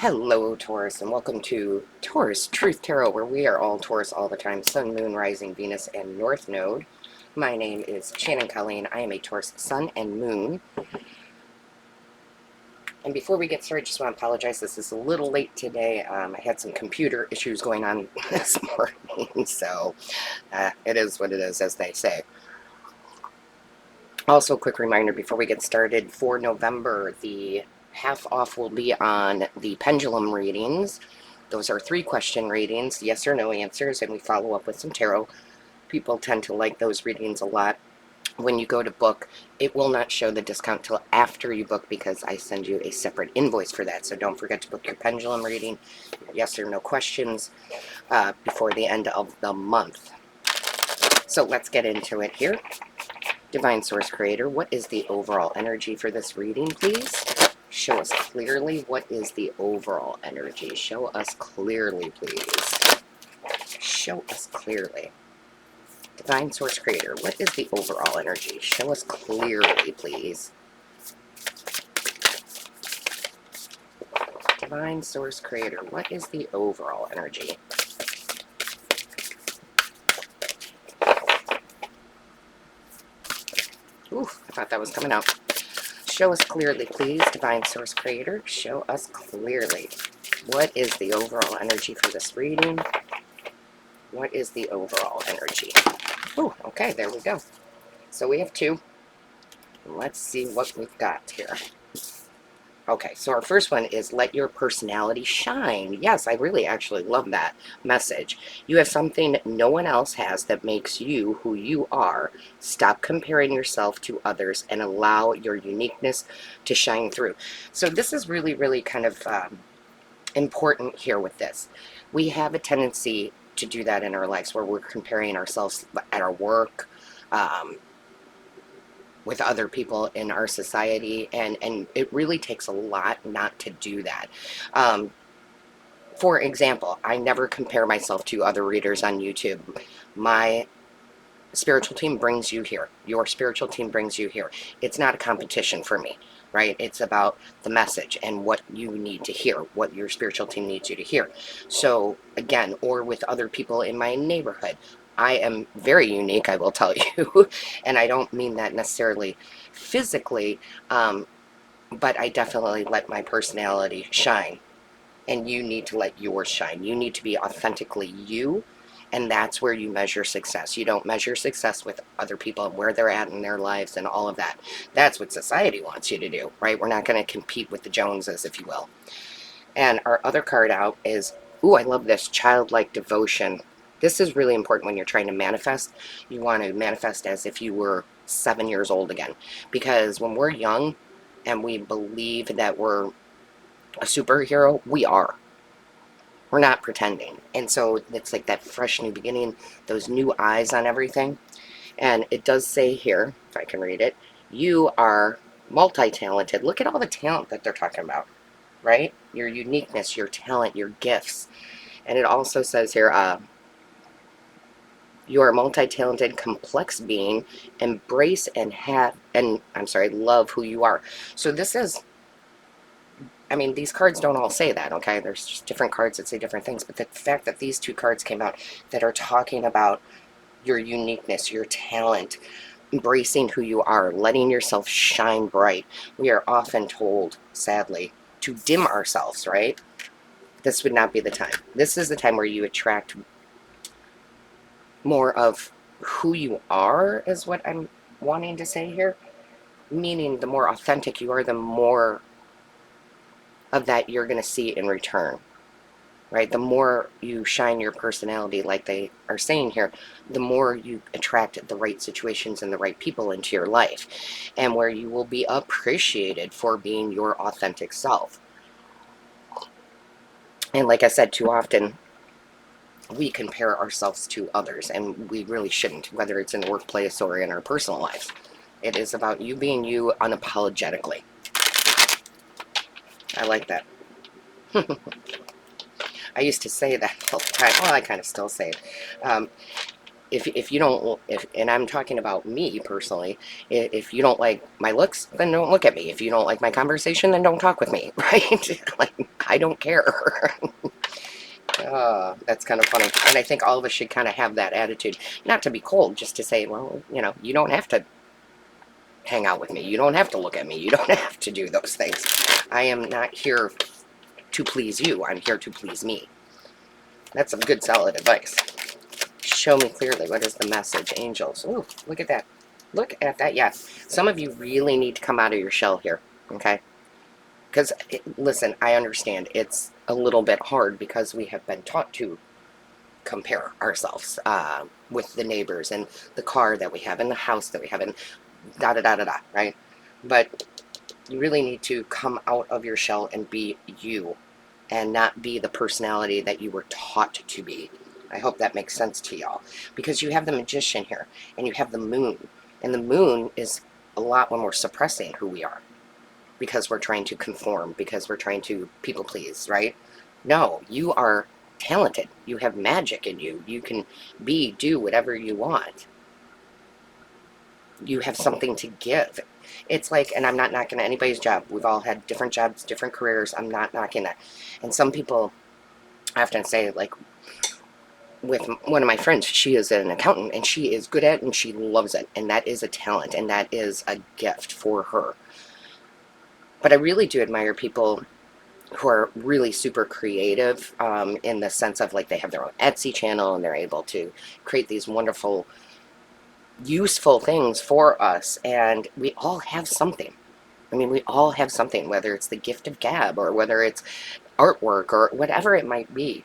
Hello, Taurus, and welcome to Taurus Truth Tarot, where we are all Taurus all the time, Sun, Moon, Rising, Venus, and North Node. My name is Shannon Colleen. I am a Taurus Sun and Moon. And before we get started, I just want to apologize. This is a little late today. I had some computer issues going on this morning, so it is what it is, as they say. Also, a quick reminder before we get started, for November, the half off will be on the pendulum readings. Those are 3-question readings, yes or no answers, and we follow up with some tarot. People tend to like those readings a lot. When you go to book, it will not show the discount till after you book because I send you a separate invoice for that. So don't forget to book your pendulum reading, yes or no questions, before the end of the month. So let's get into it here. Divine Source Creator, what is the overall energy for this reading, please? Show us clearly what is the overall energy. Show us clearly, please. Show us clearly. Divine Source Creator, what is the overall energy? Show us clearly, please. Divine Source Creator, what is the overall energy? Oof, I thought that was coming out. Show us clearly, please. Divine Source Creator, show us clearly. What is the overall energy for this reading? What is the overall energy? Oh, okay, there we go. So we have 2. Let's see what we've got here. Okay, so our first one is let your personality shine. Yes, I really actually love that message. You have something no one else has that makes you who you are. Stop comparing yourself to others and allow your uniqueness to shine through. So this is really, really kind of important here with this. We have a tendency to do that in our lives where we're comparing ourselves at our work, with other people in our society, and it really takes a lot not to do that. For example, I never compare myself to other readers on YouTube. My spiritual team brings you here. Your spiritual team brings you here. It's not a competition for me, right? It's about the message and what you need to hear, what your spiritual team needs you to hear. So again, or with other people in my neighborhood, I am very unique, I will tell you, and I don't mean that necessarily physically, but I definitely let my personality shine, and you need to let yours shine. You need to be authentically you, and that's where you measure success. You don't measure success with other people and where they're at in their lives and all of that. That's what society wants you to do, right? We're not going to compete with the Joneses, if you will. And our other card out is, ooh, I love this, childlike devotion. This is really important when you're trying to manifest. You want to manifest as if you were 7 years old again. Because when we're young and we believe that we're a superhero, we are. We're not pretending. And so it's like that fresh new beginning, those new eyes on everything. And it does say here, if I can read it, you are multi-talented. Look at all the talent that they're talking about, right? Your uniqueness, your talent, your gifts. And it also says here, you are a multi-talented, complex being. Embrace and love who you are. So this is, I mean, these cards don't all say that, okay? There's just different cards that say different things. But the fact that these 2 cards came out that are talking about your uniqueness, your talent, embracing who you are, letting yourself shine bright. We are often told, sadly, to dim ourselves, right? This would not be the time. This is the time where you attract more of who you are, is what I'm wanting to say here. Meaning the more authentic you are, the more of that you're going to see in return, right? The more you shine your personality, like they are saying here, the more you attract the right situations and the right people into your life, and where you will be appreciated for being your authentic self. And like I said, too often we compare ourselves to others, and we really shouldn't, whether it's in the workplace or in our personal lives. It is about you being you unapologetically. I like that. I used to say that all the time. Well, I kind of still say it. if you don't, and I'm talking about me personally, if you don't like my looks, then don't look at me. If you don't like my conversation, then don't talk with me, right? Like, I don't care. That's kind of funny. And I think all of us should kind of have that attitude. Not to be cold, just to say, well, you know, you don't have to hang out with me. You don't have to look at me. You don't have to do those things. I am not here to please you. I'm here to please me. That's some good, solid advice. Show me clearly. What is the message, angels? Ooh, look at that. Look at that. Yeah. Some of you really need to come out of your shell here, okay? Because, listen, I understand. It's a little bit hard because we have been taught to compare ourselves with the neighbors and the car that we have and the house that we have and da-da-da-da-da, right? But you really need to come out of your shell and be you and not be the personality that you were taught to be. I hope that makes sense to y'all. Because you have the magician here, and you have the moon. And the moon is a lot when we're suppressing who we are. Because we're trying to conform, because we're trying to people please, right? No, you are talented. You have magic in you. You can do whatever you want. You have something to give. It's like, and I'm not knocking anybody's job. We've all had different jobs, different careers. I'm not knocking that. And some people, I often say, like, with one of my friends, she is an accountant, and she is good at it, and she loves it, and that is a talent, and that is a gift for her. But I really do admire people who are really super creative, in the sense of, like, they have their own Etsy channel, and they're able to create these wonderful, useful things for us, and we all have something. I mean, we all have something, whether it's the gift of gab, or whether it's artwork, or whatever it might be.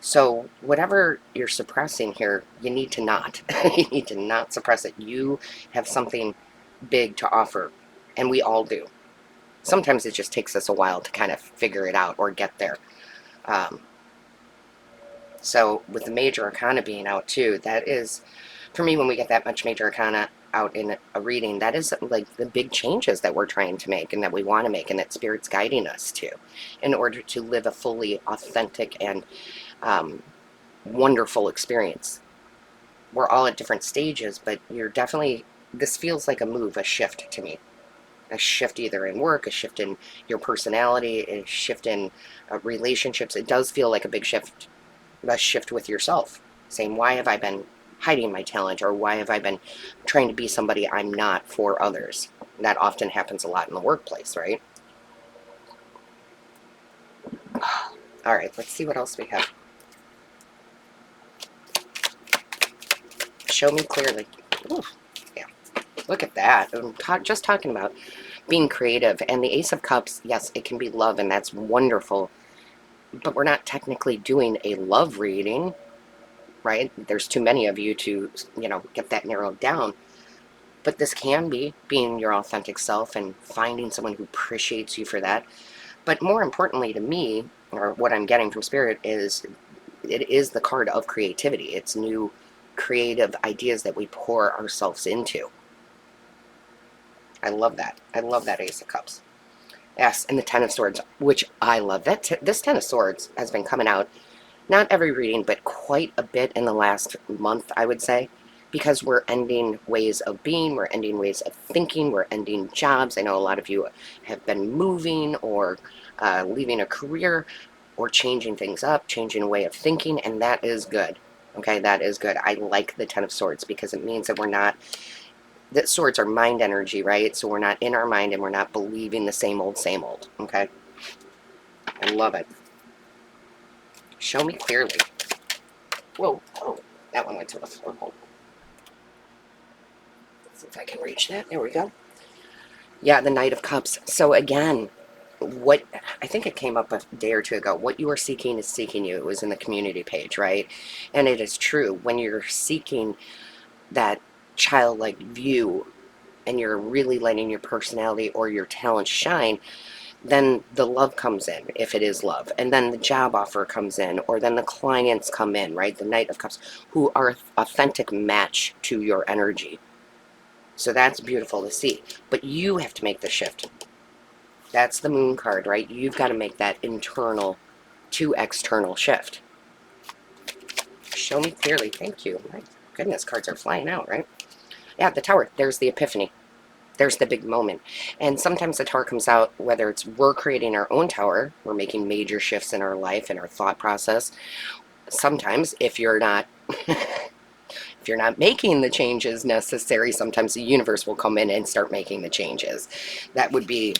So whatever you're suppressing here, you need to not. You need to not suppress it. You have something big to offer, and we all do. Sometimes it just takes us a while to kind of figure it out or get there. So with the major arcana being out too, that is, for me, when we get that much major arcana out in a reading, that is like the big changes that we're trying to make and that we want to make and that Spirit's guiding us to in order to live a fully authentic and wonderful experience. We're all at different stages, but you're definitely, this feels like a move, a shift to me. A shift either in work, a shift in your personality, a shift in relationships. It does feel like a big shift, a shift with yourself. Saying, why have I been hiding my talent, or why have I been trying to be somebody I'm not for others? And that often happens a lot in the workplace, right? All right, let's see what else we have. Show me clearly. Ooh, yeah, look at that. I'm just talking about being creative. And the Ace of Cups, yes, it can be love, and that's wonderful. But we're not technically doing a love reading, right? There's too many of you to, you know, get that narrowed down. But this can be being your authentic self and finding someone who appreciates you for that. But more importantly to me, or what I'm getting from Spirit, is it is the card of creativity. It's new creative ideas that we pour ourselves into. I love that. I love that Ace of Cups. Yes, and the Ten of Swords, which I love. This Ten of Swords has been coming out, not every reading, but quite a bit in the last month, I would say, because we're ending ways of being, we're ending ways of thinking, we're ending jobs. I know a lot of you have been moving or leaving a career or changing things up, changing a way of thinking, and that is good. Okay, that is good. I like the Ten of Swords because it means that we're not, that swords are mind energy, right? So we're not in our mind and we're not believing the same old, okay? I love it. Show me clearly. Whoa, oh, that one went to the floor. Let's see if I can reach that. There we go. Yeah, the Knight of Cups. So again, what, I think it came up a day or two ago, what you are seeking is seeking you. It was in the community page, right? And it is true. When you're seeking that childlike view and you're really letting your personality or your talent shine, then the love comes in, if it is love, and then the job offer comes in, or then the clients come in, right? The Knight of Cups, who are authentic match to your energy. So that's beautiful to see, but you have to make the shift. That's the Moon card, right? You've got to make that internal to external shift. Show me clearly. Thank you. My goodness, cards are flying out, right? Yeah, the Tower. There's the epiphany. There's the big moment. And sometimes the Tower comes out, whether it's we're creating our own Tower, we're making major shifts in our life and our thought process. Sometimes, if you're not if you're not making the changes necessary, sometimes the universe will come in and start making the changes. That would be,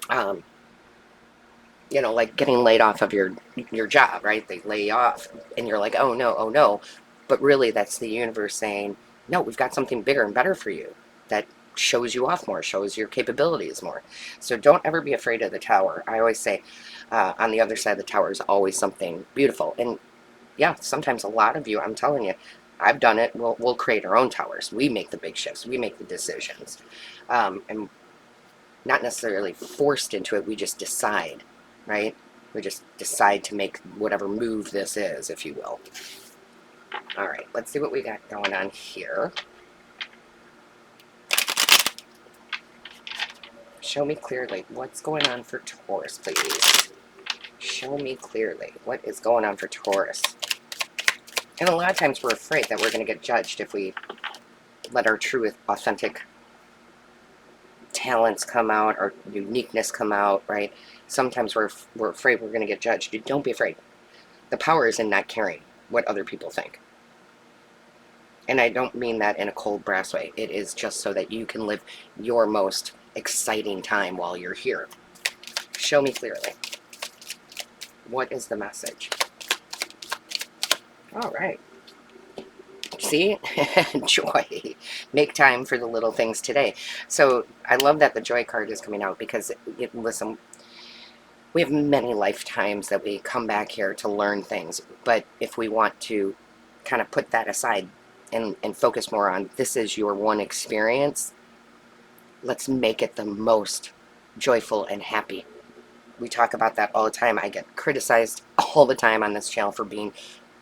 you know, like getting laid off of your job, right? They lay you off, and you're like, oh no, oh no. But really, that's the universe saying, no, we've got something bigger and better for you that shows you off more, shows your capabilities more. So don't ever be afraid of the Tower. I always say, on the other side of the Tower is always something beautiful. And yeah, sometimes a lot of you, I'm telling you, I've done it. We'll create our own towers. We make the big shifts. We make the decisions, and not necessarily forced into it. We just decide, right? We just decide to make whatever move this is, if you will. All right, let's see what we got going on here. Show me clearly what's going on for Taurus, please. Show me clearly what is going on for Taurus. And a lot of times we're afraid that we're going to get judged if we let our true, authentic talents come out, our uniqueness come out, right? Sometimes we're afraid we're going to get judged. Don't be afraid. The power is in not caring what other people think. And I don't mean that in a cold, brass way. It is just so that you can live your most exciting time while you're here. Show me clearly. What is the message? All right. See? Joy. Make time for the little things today. So I love that the joy card is coming out because, listen, we have many lifetimes that we come back here to learn things. But if we want to kind of put that aside and focus more on this is your one experience, let's make it the most joyful and happy. We talk about that all the time. I get criticized all the time on this channel for being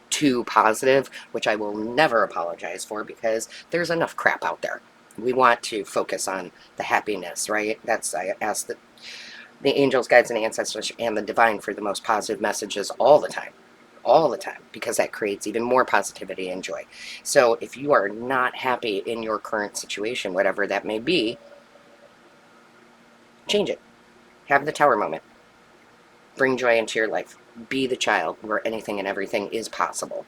too positive, which I will never apologize for because there's enough crap out there. We want to focus on the happiness, right? That's, I ask the angels, guides, and ancestors and the divine for the most positive messages all the time. All the time, because that creates even more positivity and joy. So if you are not happy in your current situation, whatever that may be, change it. Have the Tower moment. Bring joy into your life. Be the child where anything and everything is possible.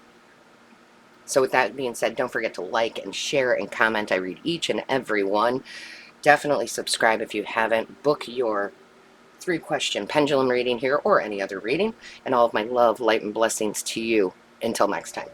So with that being said, don't forget to like and share and comment. I read each and every one. Definitely subscribe if you haven't. Book your 3-question pendulum reading here or any other reading. And all of my love, light, and blessings to you. Until next time.